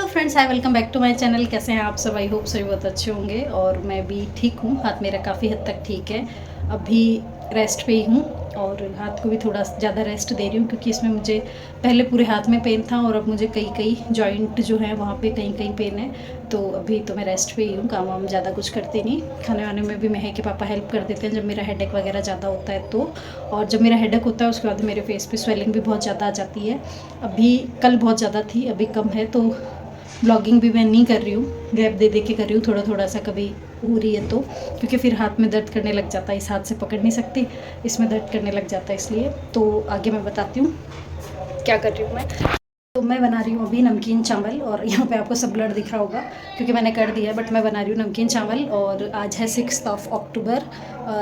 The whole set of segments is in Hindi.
Friends, hi, welcome back to my channel. कैसे हैं आप सब? आई होप सभी बहुत अच्छे होंगे और मैं भी ठीक हूँ। हाथ मेरा काफ़ी हद तक ठीक है। अभी रेस्ट पे ही हूँ और हाथ को भी थोड़ा ज़्यादा रेस्ट दे रही हूँ क्योंकि इसमें मुझे पहले पूरे हाथ में पेन था और अब मुझे कई कई जॉइंट जो है वहाँ पे कहीं कहीं पेन है। तो अभी तो मैं रेस्ट पे ही हूँ, काम वाम ज़्यादा कुछ करती नहीं। खाने वाने में भी महक के पापा हेल्प कर देते हैं जब मेरा हेडेक वगैरह ज़्यादा होता है तो। और जब मेरा हेडेक होता है उसके बाद मेरे फेस पे स्वेलिंग भी बहुत ज़्यादा आ जाती है। अभी कल बहुत ज़्यादा थी, अभी कम है। तो ब्लॉगिंग भी मैं नहीं कर रही हूँ, गैप दे दे के कर रही हूँ, थोड़ा थोड़ा सा कभी हो रही है तो, क्योंकि फिर हाथ में दर्द करने लग जाता है। इस हाथ से पकड़ नहीं सकती, इसमें दर्द करने लग जाता है, इसलिए। तो आगे मैं बताती हूँ क्या कर रही हूँ मैं। तो मैं बना रही हूँ अभी नमकीन चावल, और यहाँ पे आपको सब ब्लर दिख रहा होगा क्योंकि मैंने कर दिया है, बट मैं बना रही हूँ नमकीन चावल। और आज है 6 अक्टूबर,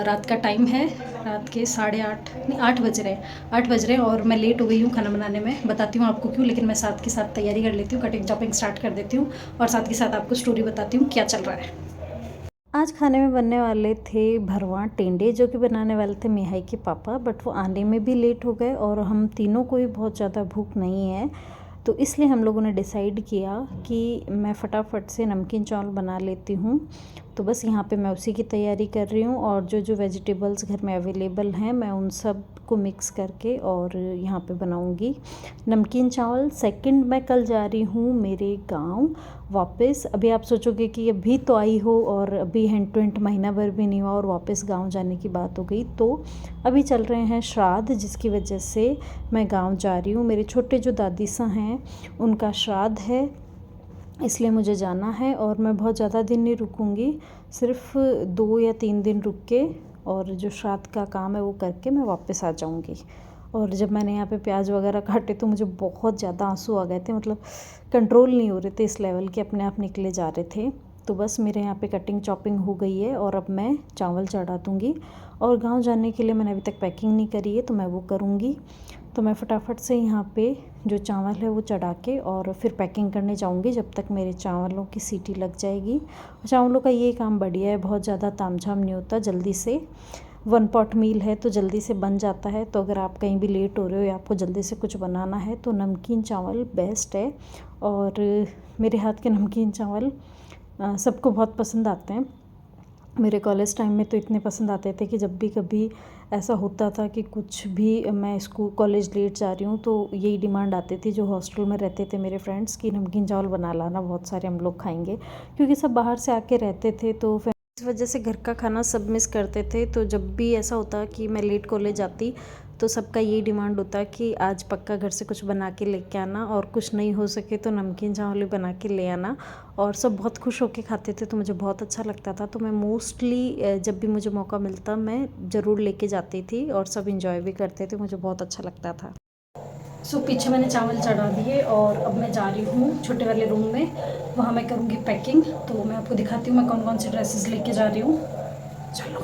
रात का टाइम है, रात के 8:30 नहीं 8 बज रहे हैं, 8 बज रहे हैं। और मैं लेट हो गई हूँ खाना बनाने में, बताती हूँ आपको क्यों। लेकिन मैं साथ के साथ तैयारी कर लेती हूँ, कटिंग चॉपिंग स्टार्ट कर देती हूँ और साथ के साथ आपको स्टोरी बताती हूँ क्या चल रहा है। आज खाने में बनने वाले थे भरवां टेंडे, जो कि बनाने वाले थे मिहाई के पापा, बट वो आने में भी लेट हो गए और हम तीनों को भी बहुत ज़्यादा भूख नहीं है। तो इसलिए हम लोगों ने डिसाइड किया कि मैं फटाफट से नमकीन चावल बना लेती हूँ। तो बस यहाँ पे मैं उसी की तैयारी कर रही हूँ और जो जो वेजिटेबल्स घर में अवेलेबल हैं मैं उन सब को मिक्स करके और यहाँ पे बनाऊँगी नमकीन चावल। सेकंड, मैं कल जा रही हूँ मेरे गांव वापस। अभी आप सोचोगे कि अभी तो आई हो और अभी हैंड टू हैंड महीना भर भी नहीं हुआ और वापस गांव जाने की बात हो गई। तो अभी चल रहे हैं श्राद्ध, जिसकी वजह से मैं गांव जा रही हूँ। मेरे छोटे जो दादी सा हैं उनका श्राद्ध है, इसलिए मुझे जाना है। और मैं बहुत ज़्यादा दिन नहीं रुकूंगी, सिर्फ 2 या 3 दिन रुक के और जो श्राद्ध का काम है वो करके मैं वापस आ जाऊंगी। और जब मैंने यहाँ पे प्याज वगैरह काटे तो मुझे बहुत ज़्यादा आंसू आ गए थे, मतलब कंट्रोल नहीं हो रहे थे, इस लेवल के अपने आप निकले जा रहे थे। तो बस मेरे यहाँ पे कटिंग चॉपिंग हो गई है और अब मैं चावल चढ़ा दूँगी। और गांव जाने के लिए मैंने अभी तक पैकिंग नहीं करी है, तो मैं वो करूँगी। तो मैं फटाफट से यहाँ पे जो चावल है वो चढ़ा के और फिर पैकिंग करने जाऊँगी, जब तक मेरे चावलों की सीटी लग जाएगी। चावलों का ये काम बढ़िया है, बहुत ज़्यादा तामझाम नहीं होता, जल्दी से 1 पॉट मील है तो जल्दी से बन जाता है। तो अगर आप कहीं भी लेट हो रहे हो या आपको जल्दी से कुछ बनाना है तो नमकीन चावल बेस्ट है। और मेरे हाथ के नमकीन चावल सबको बहुत पसंद आते हैं। मेरे कॉलेज टाइम में तो इतने पसंद आते थे कि जब भी कभी ऐसा होता था कि कुछ भी मैं स्कूल कॉलेज लेट जा रही हूँ तो यही डिमांड आती थी जो हॉस्टल में रहते थे मेरे फ्रेंड्स की, नमकीन चावल बना लाना, बहुत सारे हम लोग खाएंगे। क्योंकि सब बाहर से आके रहते थे तो फिर इस वजह से घर का खाना सब मिस करते थे। तो जब भी ऐसा होता कि मैं लेट कॉलेज आती तो सबका यही डिमांड होता कि आज पक्का घर से कुछ बना के लेके आना, और कुछ नहीं हो सके तो नमकीन चावल भी बना के ले आना। और सब बहुत खुश होके खाते थे तो मुझे बहुत अच्छा लगता था। तो मैं मोस्टली जब भी मुझे मौका मिलता मैं ज़रूर लेके जाती थी और सब इंजॉय भी करते थे, मुझे बहुत अच्छा लगता था। सो पीछे मैंने चावल चढ़ा दिए और अब मैं जा रही हूँ छोटे वाले रूम में, वहाँ मैं करूँगी पैकिंग। तो मैं आपको दिखाती हूँ मैं कौन कौन सी ड्रेसेस लेके जा रही हूँ। चलो,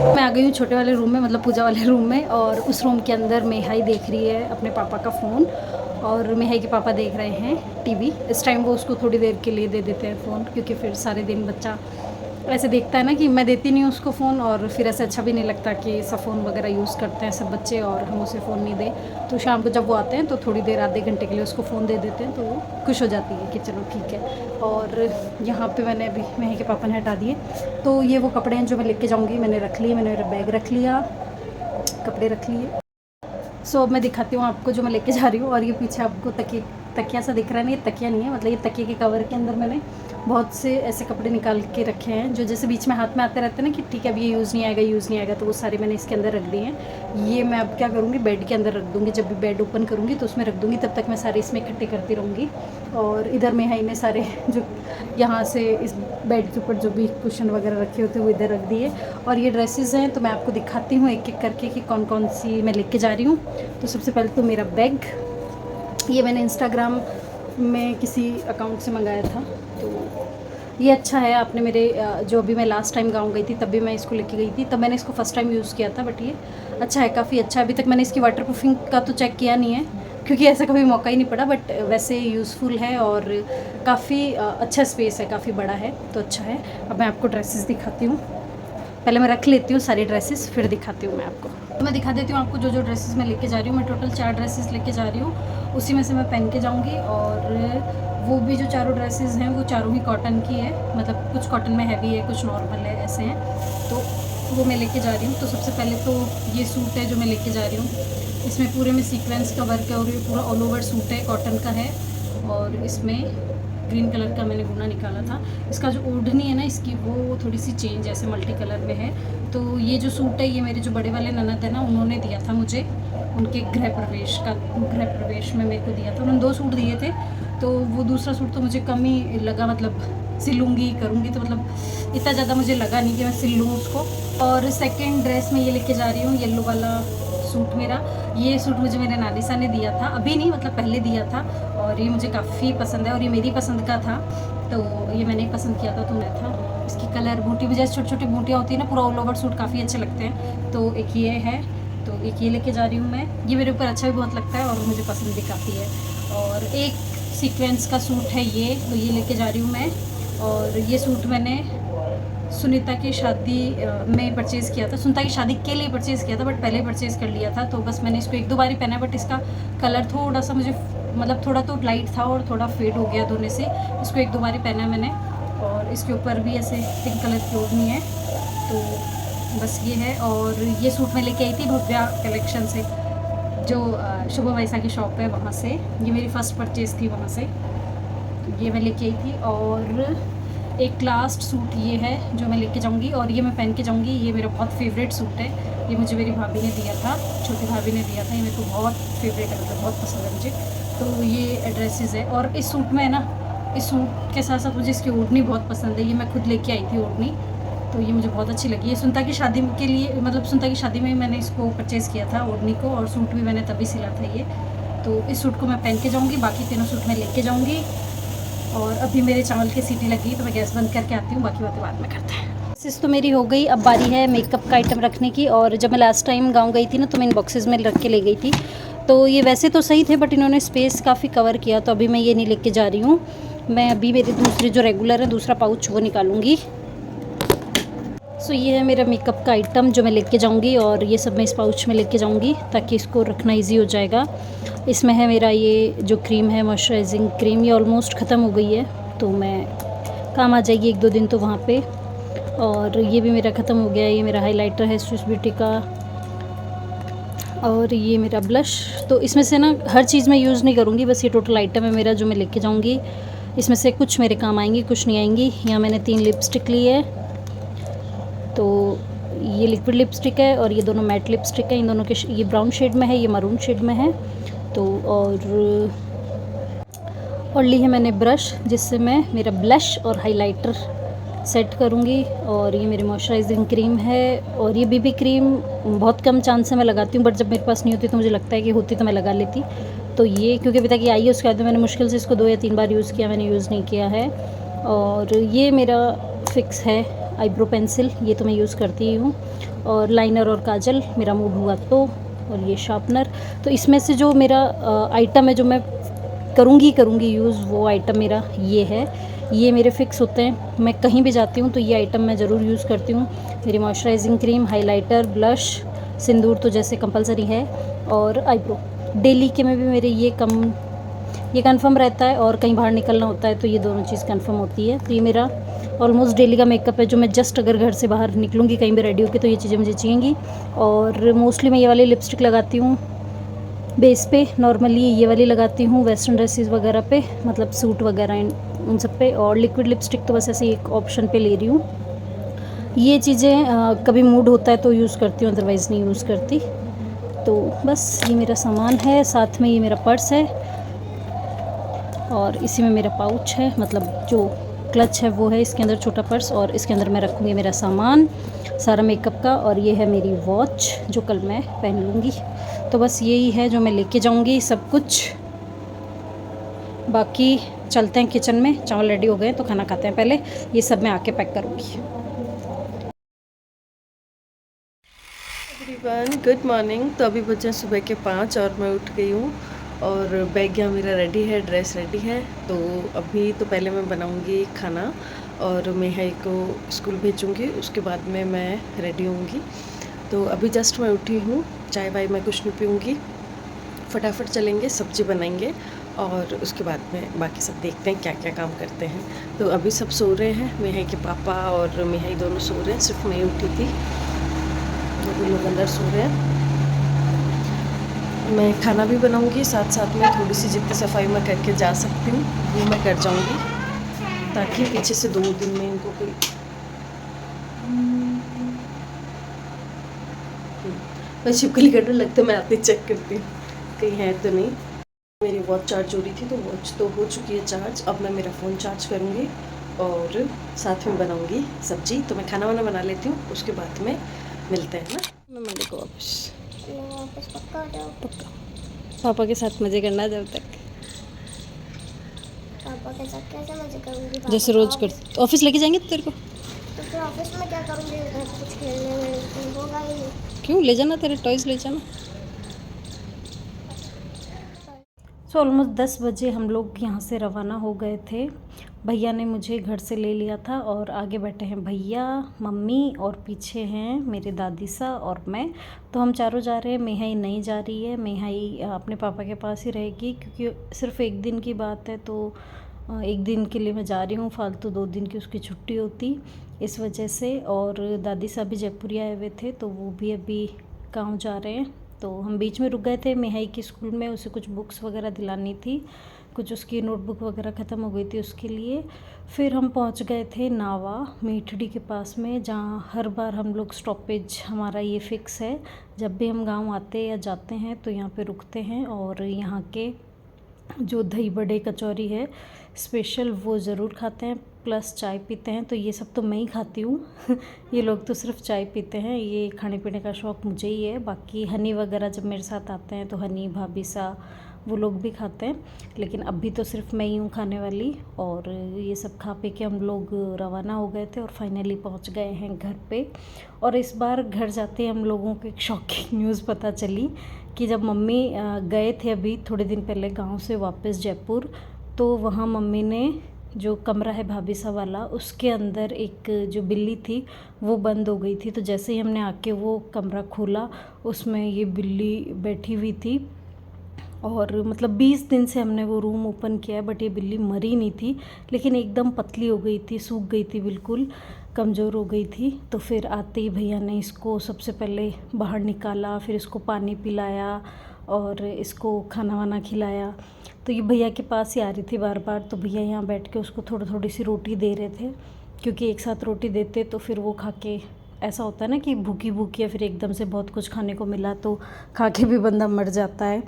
मैं आ गई हूँ छोटे वाले रूम में, मतलब पूजा वाले रूम में। और उस रूम के अंदर मेहाई देख रही है अपने पापा का फ़ोन, और मेहाई के पापा देख रहे हैं टीवी। इस टाइम वो उसको थोड़ी देर के लिए दे देते हैं फ़ोन, क्योंकि फिर सारे दिन बच्चा ऐसे देखता है ना कि मैं देती नहीं हूँ उसको फ़ोन, और फिर ऐसे अच्छा भी नहीं लगता कि सब फ़ोन वगैरह यूज़ करते हैं सब बच्चे और हम उसे फ़ोन नहीं दें। तो शाम को जब वो आते हैं तो थोड़ी देर, आधे घंटे के लिए उसको फ़ोन दे देते हैं तो वो खुश हो जाती है कि चलो ठीक है। और यहाँ पे मैंने अभी मेहई के पापा ने हटा दिए। तो ये वो कपड़े हैं जो मैं लेके जाऊँगी, मैंने रख लिए, मैंने मेरा बैग रख लिया, कपड़े रख लिए। सो अब मैं दिखाती हूँ आपको जो मैं लेके जा रही हूँ। और ये पीछे आपको तकिया सा दिख रहा है ना, ये तकिया नहीं है, मतलब ये तकिए के कवर के अंदर मैंने बहुत से ऐसे कपड़े निकाल के रखे हैं जो जैसे बीच में हाथ में आते रहते हैं ना कि ठीक है अब ये यूज़ नहीं आएगा, यूज़ नहीं आएगा, तो वो सारे मैंने इसके अंदर रख दिए हैं। ये मैं अब क्या करूँगी, बेड के अंदर रख दूँगी, जब भी बेड ओपन करूँगी तो उसमें रख दूँगी, तब तक मैं सारे इसमें इकट्ठे करती रहूँगी। और इधर में है, इन्हें सारे जो यहाँ से इस बेड के ऊपर जो भी कुशन वगैरह रखे होते हैं वो इधर रख दिए। और ये ड्रेसेस हैं तो मैं आपको दिखाती हूँ एक एक करके कि कौन कौन सी मैं लेके जा रही हूँ। तो सबसे पहले तो मेरा बैग, ये मैंने इंस्टाग्राम में किसी अकाउंट से मंगाया था, तो ये अच्छा है। आपने मेरे जो अभी मैं लास्ट टाइम गाँव गई थी तब भी मैं इसको लेके गई थी, तब मैंने इसको फ़र्स्ट टाइम यूज़ किया था, बट ये अच्छा है, काफ़ी अच्छा है। अभी तक मैंने इसकी वाटर प्रूफिंग का तो चेक किया नहीं है क्योंकि ऐसा कभी मौका ही नहीं पड़ा, बट वैसे यूज़फुल है और काफ़ी अच्छा स्पेस है, काफ़ी बड़ा है, तो अच्छा है। अब मैं आपको ड्रेसेस दिखाती हूँ, पहले मैं रख लेती हूँ सारी ड्रेसेस फिर दिखाती हूँ मैं आपको। तो मैं दिखा देती हूँ आपको जो जो ड्रेसेस मैं लेके जा रही हूँ। मैं टोटल 4 ड्रेसेस लेके जा रही हूँ, उसी में से मैं पहन के जाऊँगी। और वो भी जो चारों ड्रेसेस हैं वो चारों ही कॉटन की है, मतलब कुछ कॉटन में हैवी है, कुछ नॉर्मल है, ऐसे हैं। तो वो मैं लेके जा रही हूँ। तो सबसे पहले तो ये सूट है जो मैं लेके जा रही हूँ। इसमें पूरे में सीक्वेंस का वर्क है और ये पूरा ऑल ओवर सूट है, कॉटन का है। और इसमें ग्रीन कलर का मैंने गुना निकाला था। इसका जो ओढ़नी है ना इसकी, वो थोड़ी सी चेंज ऐसे मल्टी कलर में है। तो ये जो सूट है ये मेरे जो बड़े वाले ननद है ना, उन्होंने दिया था मुझे, उनके गृह प्रवेश में मेरे को दिया था। उन्होंने 2 सूट दिए थे। तो वो दूसरा सूट तो मुझे कम ही लगा, मतलब सिलूँगी करूँगी तो मतलब इतना ज़्यादा मुझे लगा नहीं कि मैं सिल लूँ उसको। और सेकेंड ड्रेस मैं ये लेके जा रही हूँ, येलो वाला सूट मेरा। ये सूट मुझे मेरे नानी सा ने दिया था, अभी नहीं मतलब पहले दिया था। और ये मुझे काफ़ी पसंद है और ये मेरी पसंद का था। तो ये मैंने ही पसंद किया था, तो मैं था। इसकी कलर बूटी, मुझे छोटी छोटी बूटियाँ होती है ना, पूरा ऑल ओवर सूट काफ़ी अच्छे लगते हैं। तो एक ये है, तो एक ये लेके जा रही हूँ मैं। ये मेरे ऊपर अच्छा भी बहुत लगता है और मुझे पसंद भी काफ़ी है। और एक सीक्वेंस का सूट है ये, तो ये लेके जा रही हूँ मैं। और ये सूट मैंने सुनीता की शादी में परचेज़ किया था, सुनीता की शादी के लिए परचेज़ किया था, बट पहले ही परचेज़ कर लिया था। तो बस मैंने इसको 1-2 बार ही पहना है, बट इसका कलर थोड़ा सा मुझे मतलब थोड़ा तो लाइट था और थोड़ा फेड हो गया धोने से। इसको 1-2 बार ही पहना है मैंने। और इसके ऊपर भी ऐसे पिंक कलर की ओढ़नी है। तो बस ये है। और ये सूट मैं लेके आई थी भव्या कलेक्शन से, जो शुभ वैसा की शॉप है, वहाँ से। ये मेरी फ़र्स्ट परचेज़ थी वहाँ से, ये मैं लेके आई थी। और एक लास्ट सूट ये है जो मैं लेके जाऊंगी और ये मैं पहन के जाऊंगी। ये मेरा बहुत फेवरेट सूट है, ये मुझे मेरी भाभी ने दिया था, छोटी भाभी ने दिया था। ये मेरे को बहुत फेवरेट है, मतलब बहुत पसंद है मुझे। तो ये ड्रेसेस है। और इस सूट में है ना, इस सूट के साथ साथ मुझे इसकी ओढ़नी बहुत पसंद है। ये मैं खुद लेके आई थी ओढ़नी, तो ये मुझे बहुत अच्छी लगी। ये सुनीता की शादी के लिए, मतलब सुनीता की शादी में मैंने इसको परचेज़ किया था ओढ़नी को, और सूट भी मैंने तभी सिला था ये। तो इस सूट को मैं पहन के जाऊँगी, बाकी तीनों सूट मैं लेके जाऊँगी। और अभी मेरे चावल की सीटी लगी, तो मैं गैस बंद करके आती हूँ, बाकी बातें बाद में करते हैं। प्रोसेस तो मेरी हो गई, अब बारी है मेकअप का आइटम रखने की। और जब मैं लास्ट टाइम गाँव गई थी ना, तो मैं इन बॉक्सेस में रख के ले गई थी। तो ये वैसे तो सही थे, बट इन्होंने स्पेस काफ़ी कवर किया, तो अभी मैं ये नहीं लेके जा रही हूँ। मैं अभी मेरे दूसरे जो रेगुलर है, दूसरा पाउच, वो निकालूंगी। सो ये है मेरा मेकअप का आइटम जो मैं लेके जाऊंगी, और ये सब मैं इस पाउच में लेके जाऊंगी ताकि इसको रखना इजी हो जाएगा। इसमें है मेरा ये जो क्रीम है, मॉइस्चराइजिंग क्रीम, ये ऑलमोस्ट ख़त्म हो गई है, तो मैं काम आ जाएगी 1-2 दिन तो वहाँ पे। और ये भी मेरा ख़त्म हो गया है। ये मेरा हाइलाइटर है स्विस ब्यूटी का, और ये मेरा ब्लश। तो इसमें से ना हर चीज़ मैं यूज़ नहीं करूँगी, बस ये टोटल आइटम है मेरा जो मैं लेके जाऊँगी। इसमें से कुछ मेरे काम आएंगी, कुछ नहीं आएंगी। यहाँ मैंने 3 लिपस्टिक ली है, तो ये लिक्विड लिपस्टिक है और ये दोनों मैट लिपस्टिक है। इन दोनों के ये ब्राउन शेड में है, ये मरून शेड में है। तो और ली है मैंने ब्रश, जिससे मैं मेरा ब्लश और हाइलाइटर सेट करूँगी। और ये मेरी मॉइस्चराइजिंग क्रीम है, और ये बीबी क्रीम बहुत कम चांस से मैं लगाती हूँ, बट जब मेरे पास नहीं होती तो मुझे लगता है कि होती तो मैं लगा लेती। तो ये क्योंकि अभी तक ये आई है, उसके बाद मैंने मुश्किल से इसको 2 या 3 बार यूज़ किया, मैंने यूज़ नहीं किया है। और ये मेरा फिक्स है आईब्रो पेंसिल, ये तो मैं यूज़ करती ही हूँ। और लाइनर और काजल मेरा मूड हुआ तो, और ये शार्पनर। तो इसमें से जो मेरा आइटम है जो मैं करूँगी यूज़, वो आइटम मेरा ये है। ये मेरे फिक्स होते हैं, मैं कहीं भी जाती हूँ तो ये आइटम मैं ज़रूर यूज़ करती हूँ। मेरी मॉइस्चराइजिंग क्रीम, हाइलाइटर, ब्लश, सिंदूर तो जैसे कंपलसरी है, और आईब्रो। डेली के में भी मेरे ये कंफर्म रहता है, और कहीं बाहर निकलना होता है तो ये दोनों चीज़ कंफर्म होती है। तो ये मेरा ऑलमोस्ट डेली का मेकअप है, जो मैं जस्ट अगर घर से बाहर निकलूँगी कहीं भी रेडी होकर, तो ये चीज़ें मुझे चाहिएंगी। और मोस्टली मैं ये वाली लिपस्टिक लगाती हूँ बेस पे, नॉर्मली ये वाली लगाती हूँ वेस्टर्न ड्रेसेस वगैरह पे, मतलब सूट वगैरह उन सब पे। और लिक्विड लिपस्टिक तो बस ऐसे एक ऑप्शन पे ले रही हूँ। ये चीज़ें कभी मूड होता है तो यूज़ करती हूँ, अदरवाइज़ नहीं यूज़ करती। तो बस ये मेरा सामान है, साथ में ये मेरा पर्स है, और इसी में मेरा पाउच है, मतलब जो क्लच है वो है इसके अंदर, छोटा पर्स। और इसके अंदर मैं रखूँगी मेरा सामान सारा मेकअप का। और ये है मेरी वॉच जो कल मैं पहन लूँगी। तो बस यही है जो मैं लेके जाऊँगी सब कुछ। बाकी चलते हैं किचन में, चावल रेडी हो गए तो खाना खाते हैं पहले, ये सब मैं आके पैक करूँगी। Everyone, good morning. तो अभी बजे सुबह के 5 और मैं उठ गई हूँ, और बैग यहाँ मेरा रेडी है, ड्रेस रेडी है। तो अभी तो पहले मैं बनाऊँगी खाना और मैं है को स्कूल भेजूँगी, उसके बाद में मैं रेडी होंगी। तो अभी जस्ट मैं उठी हूँ, चाय वाय मैं कुछ नहीं पीऊँगी, फटाफट चलेंगे, सब्ज़ी बनाएंगे और उसके बाद में बाकी सब देखते हैं क्या क्या काम करते हैं। तो अभी सब सो रहे हैं, मिहाई के पापा और मिहाई दोनों सो रहे हैं, सिर्फ मैं ही उठी थी, वो लोग अंदर सो रहे हैं। मैं खाना भी बनाऊंगी, साथ साथ में थोड़ी सी जितनी सफाई मैं करके जा सकती हूँ वो मैं कर जाऊंगी, ताकि पीछे से 2 दिन में इनको कोई मैं छिपकली करने लगता, मैं आते चेक करती हूँ कहीं है तो नहीं। मेरी वॉच चार्ज हो रही थी, तो वॉच तो हो चुकी है चार्ज। अब मैं मेरा फ़ोन चार्ज करूँगी और साथ में बनाऊँगी सब्जी। तो मैं खाना वाना बना लेती हूँ, उसके बाद में मिलते हैं ना। मैं मंडे को वापस पक्का आ जाओ, पक्का पापा के साथ मज़े करना जब तक। पापा के साथ कैसे मजे करूंगी? जैसे रोज कर, ऑफिस लेके जाएंगे तेरे को? तो फिर ऑफिस में क्या करूंगी? उधर कुछ खेलने में होगा ही नहीं। क्यों, ले जाना, तेरे टॉयज़ ले जाना। सो ऑलमोस्ट 10 बजे हम लोग यहाँ से रवाना हो गए थे। भैया ने मुझे घर से ले लिया था और आगे बैठे हैं भैया, मम्मी और पीछे हैं मेरे दादी सा और मैं। तो हम चारों जा रहे हैं। मेहाई नहीं जा रही है, मेहाई अपने पापा के पास ही रहेगी, क्योंकि सिर्फ एक दिन की बात है। तो एक दिन के लिए मैं जा रही हूँ, फालतू 2 दिन की उसकी छुट्टी होती इस वजह से। और दादी साहब भी जयपुर आए हुए थे, तो वो भी अभी गाँव जा रहे हैं। तो हम बीच में रुक गए थे मेहाई की स्कूल में, उसे कुछ बुक्स वगैरह दिलानी थी, कुछ उसकी नोटबुक वगैरह ख़त्म हो गई थी उसके लिए। फिर हम पहुंच गए थे नावा मीठड़ी के पास में, जहां हर बार हम लोग स्टॉपेज, हमारा ये फिक्स है, जब भी हम गांव आते या जाते हैं तो यहाँ पे रुकते हैं। और यहाँ के जो दही बड़े कचौरी है स्पेशल, वो ज़रूर खाते हैं, प्लस चाय पीते हैं। तो ये सब तो मैं ही खाती हूँ ये लोग तो सिर्फ चाय पीते हैं, ये खाने पीने का शौक़ मुझे ही है। बाकी हनी वगैरह जब मेरे साथ आते हैं तो हनी, भाभी सा, वो लोग भी खाते हैं, लेकिन अभी तो सिर्फ मैं ही हूँ खाने वाली। और ये सब खा पी के हम लोग रवाना हो गए थे और फाइनली पहुँच गए हैं घर पे। और इस बार घर जाते हम लोगों को एक शॉकिंग न्यूज़ पता चली कि जब मम्मी गए थे अभी थोड़े दिन पहले गांव से वापस जयपुर, तो वहाँ मम्मी ने जो कमरा है भाभी सा वाला, उसके अंदर एक जो बिल्ली थी वो बंद हो गई थी। तो जैसे ही हमने आके वो कमरा खोला, उसमें ये बिल्ली बैठी हुई थी। और मतलब 20 दिन से हमने वो रूम ओपन किया है, बट ये बिल्ली मरी नहीं थी, लेकिन एकदम पतली हो गई थी, सूख गई थी, बिल्कुल कमज़ोर हो गई थी। तो फिर आते ही भैया ने इसको सबसे पहले बाहर निकाला, फिर इसको पानी पिलाया और इसको खाना वाना खिलाया। तो ये भैया के पास ही आ रही थी बार बार, तो भैया यहाँ बैठ के उसको थोड़ी थोड़ी सी रोटी दे रहे थे, क्योंकि एक साथ रोटी देते तो फिर वो खा के, ऐसा होता है ना कि भूखी भूखी या फिर एकदम से बहुत कुछ खाने को मिला तो खा के भी बंदा मर जाता है।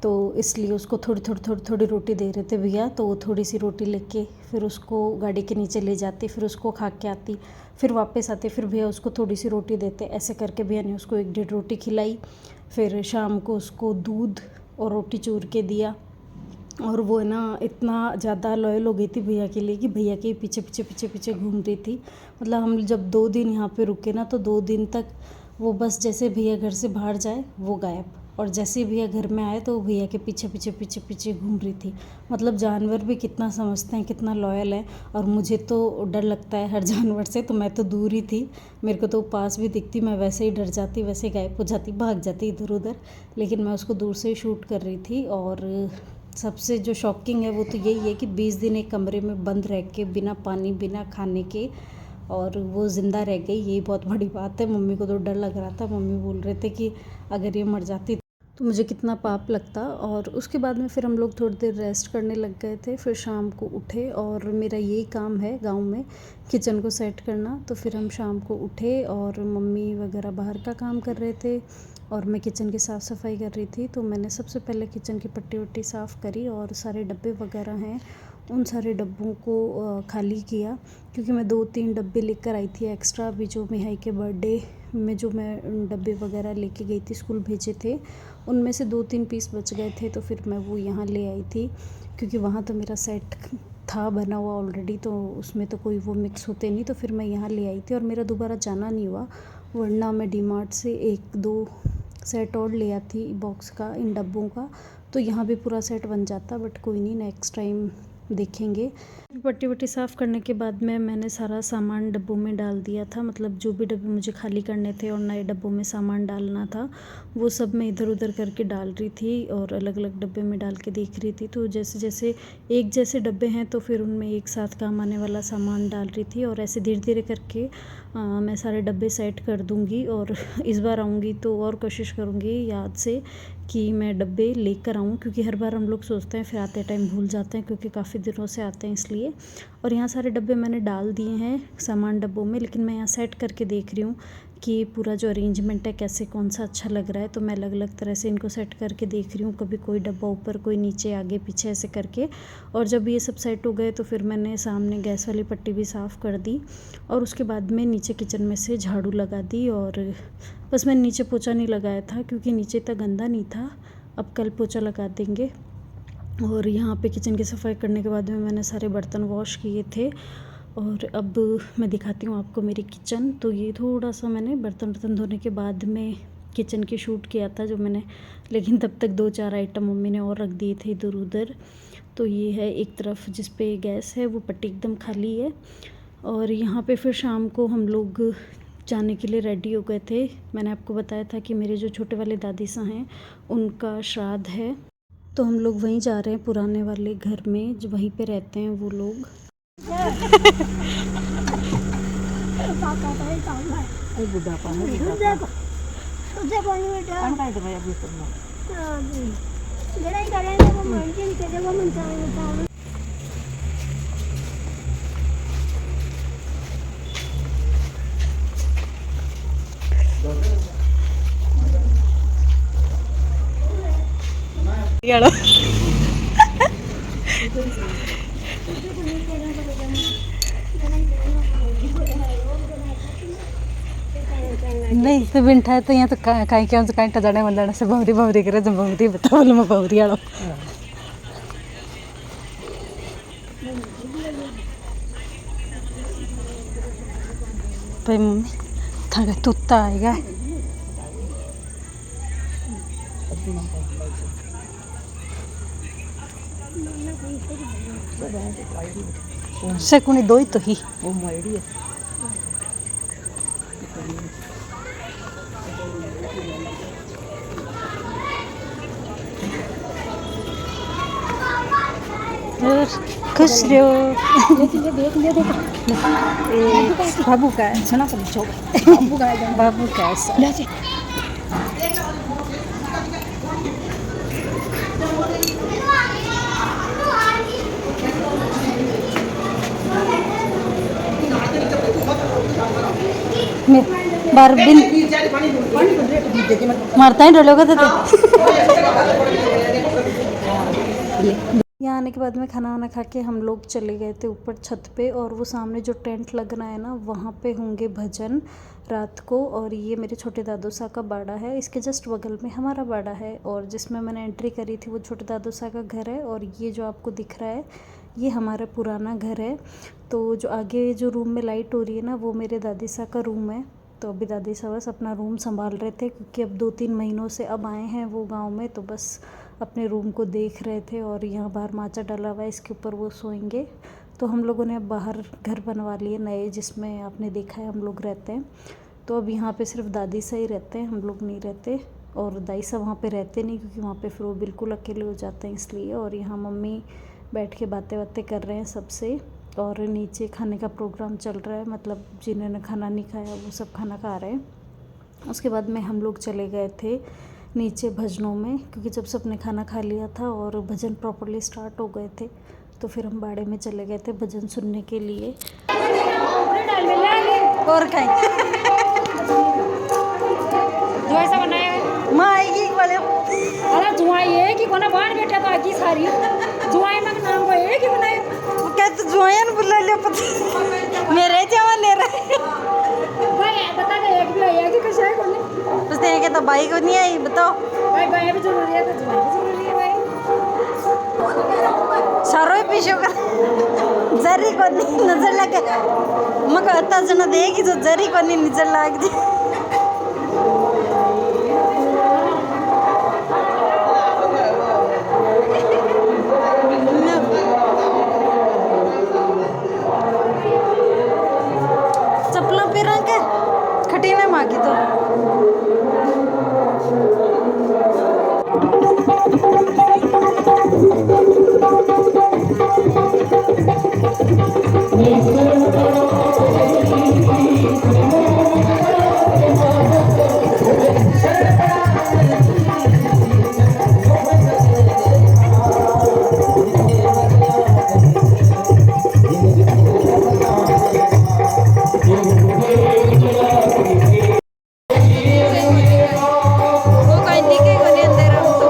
तो इसलिए उसको थोड़ी रोटी दे रहे थे भैया। तो वो थोड़ी सी रोटी लेके फिर उसको गाड़ी के नीचे ले जाती, फिर उसको खा के आती, फिर वापस आती, फिर भैया उसको थोड़ी सी रोटी देते। ऐसे करके भैया ने उसको 1-1.5 रोटी खिलाई। फिर शाम को उसको दूध और रोटी चूर के दिया। और वो है ना इतना ज़्यादा लॉयल हो गई थी भैया के लिए कि भैया के पीछे पीछे पीछे पीछे घूम रही थी। मतलब हम जब 2 दिन यहाँ पे रुके ना, तो 2 दिन तक वो बस जैसे भैया घर से बाहर जाए वो गायब, और जैसे ही भैया घर में आए तो भैया के पीछे पीछे पीछे पीछे घूम रही थी। मतलब जानवर भी कितना समझते हैं, कितना लॉयल है। और मुझे तो डर लगता है हर जानवर से, तो मैं तो दूर ही थी। मेरे को तो पास भी दिखती मैं वैसे ही डर जाती, वैसे गायब हो जाती, भाग जाती इधर उधर। लेकिन मैं उसको दूर से ही शूट कर रही थी। और सबसे जो शॉकिंग है वो तो यही है कि 20 दिन एक कमरे में बंद रह के, बिना पानी बिना खाने के, और वो ज़िंदा रह गई, यही बहुत बड़ी बात है। मम्मी को तो डर लग रहा था, मम्मी बोल रहे थे कि अगर ये मर जाती तो मुझे कितना पाप लगता। और उसके बाद में फिर हम लोग थोड़ी देर रेस्ट करने लग गए थे। फिर शाम को उठे, और मेरा यही काम है गांव में, किचन को सेट करना। तो फिर हम शाम को उठे और मम्मी वगैरह बाहर का काम कर रहे थे और मैं किचन की साफ़ सफाई कर रही थी। तो मैंने सबसे पहले किचन की पट्टी वट्टी साफ़ करी, और सारे डब्बे वगैरह हैं उन सारे डब्बों को खाली किया, क्योंकि मैं 2-3 डब्बे लेकर आई थी एक्स्ट्रा। अभी जो मिहाई के बर्थडे में जो मैं डब्बे वगैरह लेके गई थी, स्कूल भेजे थे, उनमें से 2-3 पीस बच गए थे। तो फिर मैं वो यहाँ ले आई थी, क्योंकि वहाँ तो मेरा सेट था बना हुआ ऑलरेडी, तो उसमें तो कोई वो मिक्स होते नहीं। तो फिर मैं यहाँ ले आई थी, और मेरा दोबारा जाना नहीं हुआ, वरना मैं डीमार्ट से 1-2 सेट और ले आती बॉक्स का इन डब्बों का, तो यहाँ भी पूरा सेट बन जाता। बट कोई नहीं, नेक्स्ट टाइम देखेंगे। पट्टी वट्टी साफ़ करने के बाद में मैंने सारा सामान डब्बों में डाल दिया था, मतलब जो भी डब्बे मुझे खाली करने थे और नए डब्बों में सामान डालना था वो सब मैं इधर उधर करके डाल रही थी और अलग अलग डब्बे में डाल के देख रही थी। तो जैसे जैसे एक जैसे डब्बे हैं तो फिर उनमें एक साथ काम आने वाला सामान डाल रही थी और ऐसे धीरे धीरे करके मैं सारे डब्बे सेट कर दूँगी। और इस बार आऊँगी तो और कोशिश करूँगी याद से कि मैं डब्बे लेकर आऊँ, क्योंकि हर बार हम लोग सोचते हैं फिर आते टाइम भूल जाते हैं, क्योंकि काफ़ी दिनों से आते हैं इसलिए। और यहाँ सारे डब्बे मैंने डाल दिए हैं सामान डब्बों में, लेकिन मैं यहाँ सेट करके देख रही हूँ कि पूरा जो अरेंजमेंट है कैसे कौन सा अच्छा लग रहा है। तो मैं अलग अलग तरह से इनको सेट करके देख रही हूँ, कभी कोई डब्बा ऊपर कोई नीचे आगे पीछे ऐसे करके। और जब ये सब सेट हो गए तो फिर मैंने सामने गैस वाली पट्टी भी साफ़ कर दी और उसके बाद में नीचे किचन में से झाड़ू लगा दी। और बस मैंने नीचे पोछा नहीं लगाया था क्योंकि नीचे इतना गंदा नहीं था, अब कल पोछा लगा देंगे। और यहाँ पे किचन की सफाई करने के बाद में मैंने सारे बर्तन वॉश किए थे और अब मैं दिखाती हूँ आपको मेरी किचन। तो ये थोड़ा सा मैंने बर्तन धोने के बाद में किचन की शूट किया था जो मैंने, लेकिन तब तक 2-4 आइटम मम्मी ने और रख दिए थे इधर उधर। तो ये है एक तरफ जिस पे गैस है वो पट्टी एकदम खाली है। और यहाँ पे फिर शाम को हम लोग जाने के लिए रेडी हो गए थे। मैंने आपको बताया था कि मेरे जो छोटे वाले दादी सां हैं उनका श्राद्ध है, तो हम लोग वहीं जा रहे हैं पुराने वाले घर में, जो वहीं पे रहते हैं वो लोग। नहीं तो बिन ठाए तो यहाँ तो कहीं क्या कहीं टजाने मल्लाने से बहुरी बहुरी करे तो बहुरी बता बोले मैं बहुरी आड़ो भाई मम्मी थागा तुत्ता आएगा। सेकुनी दो ही तो ही खुश रहो। बाबू का है सुना बाबू का है। बार बिन मारता ही डलोगे तो यहाँ आने के बाद में खाना वाना खा के हम लोग चले गए थे ऊपर छत पे। और वो सामने जो टेंट लग रहा है ना वहाँ पे होंगे भजन रात को। और ये मेरे छोटे दादू सा का बाड़ा है, इसके जस्ट बगल में हमारा बाड़ा है और जिसमें मैंने एंट्री करी थी वो छोटे दादू सा का घर है। और ये जो आपको दिख रहा है ये हमारा पुराना घर है। तो जो आगे जो रूम में लाइट हो रही है ना वो मेरे दादी सा का रूम है। तो अभी दादी सा बस अपना रूम संभाल रहे थे क्योंकि अब 2-3 महीनों से अब आए हैं वो गांव में, तो बस अपने रूम को देख रहे थे। और यहाँ बाहर माचा डाला हुआ है, इसके ऊपर वो सोएंगे। तो हम लोगों ने अब बाहर घर बनवा लिए नए, जिसमें आपने देखा है हम लोग रहते हैं। तो अब यहाँ पे सिर्फ दादी सा ही रहते हैं, हम लोग नहीं रहते। और दाई सा वहाँ पे रहते नहीं क्योंकि वहाँ पे फिर वो बिल्कुल अकेले हो जाते हैं इसलिए। और यहाँ मम्मी बैठ के बातें बातें कर रहे हैं सबसे। और नीचे खाने का प्रोग्राम चल रहा है, मतलब जिन्होंने खाना नहीं खाया वो सब खाना खा रहे हैं। उसके बाद में हम लोग चले गए थे नीचे भजनों में, क्योंकि जब सबने खाना खा लिया था और भजन प्रॉपर्ली स्टार्ट हो गए थे तो फिर हम बाड़े में चले गए थे भजन सुनने के लिए। और खाएं माँ आएगी वाले अरे जुआई है कि कोना बाण बैठा तो आगी सारी जुआई मग नाम को है कि बनाए क्या तो जुआन बुला लिया पता मेरे जवान ले रहे भाई बता दे एक भी है कि कैसे है कोने उसने कहा तो भाई को नहीं आई बताओ। भाई भाई भी जरूरी है तो जुआई भी जरूरी है भाई सारो पीछे कर जरी को नहीं नजर लगे मग आता जना देगी जो जरी को नहीं नजर लग दी। माँ की तो। वो कहीं दिखेगा नहीं अंधेरा में तो।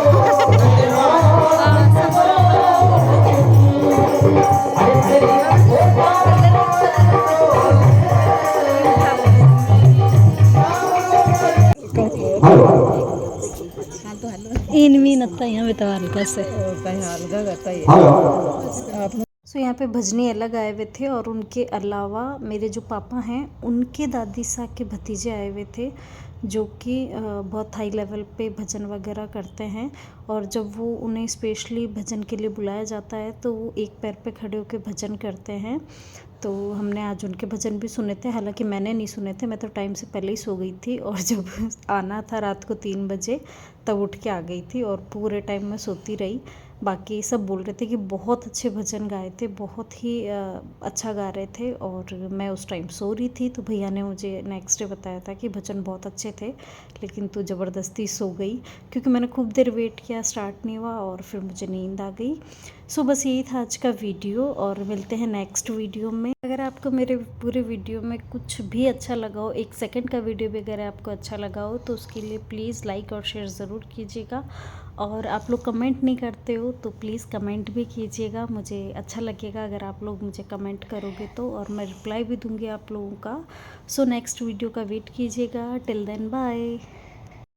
इनवी नत्ता यहाँ बेटा हल्का से सो यहाँ पे भजनी अलग आए हुए थे और उनके अलावा मेरे जो पापा हैं उनके दादी साहब के भतीजे आए हुए थे जो कि बहुत हाई लेवल पे भजन वगैरह करते हैं। और जब वो उन्हें स्पेशली भजन के लिए बुलाया जाता है तो वो एक पैर पे खड़े होकर भजन करते हैं। तो हमने आज उनके भजन भी सुने थे, हालांकि मैंने नहीं सुने थे, मैं तो टाइम से पहले ही सो गई थी और जब आना था रात को 3 बजे तब उठ के आ गई थी और पूरे टाइम मैं सोती रही। बाकी सब बोल रहे थे कि बहुत अच्छे भजन गाए थे, बहुत ही अच्छा गा रहे थे और मैं उस टाइम सो रही थी। तो भैया ने मुझे नेक्स्ट डे बताया था कि भजन बहुत अच्छे थे लेकिन तू ज़बरदस्ती सो गई, क्योंकि मैंने खूब देर वेट किया, स्टार्ट नहीं हुआ और फिर मुझे नींद आ गई। सो बस यही था आज का वीडियो और मिलते हैं नेक्स्ट वीडियो में। अगर आपको मेरे पूरे वीडियो में कुछ भी अच्छा लगा हो, 1 सेकंड का वीडियो भी अगर आपको अच्छा लगा हो तो उसके लिए प्लीज़ लाइक और शेयर ज़रूर कीजिएगा। और आप लोग कमेंट नहीं करते हो तो प्लीज़ कमेंट भी कीजिएगा, मुझे अच्छा लगेगा अगर आप लोग मुझे कमेंट करोगे तो, और मैं रिप्लाई भी दूँगी आप लोगों का। सो नेक्स्ट वीडियो का वेट कीजिएगा। Till then bye.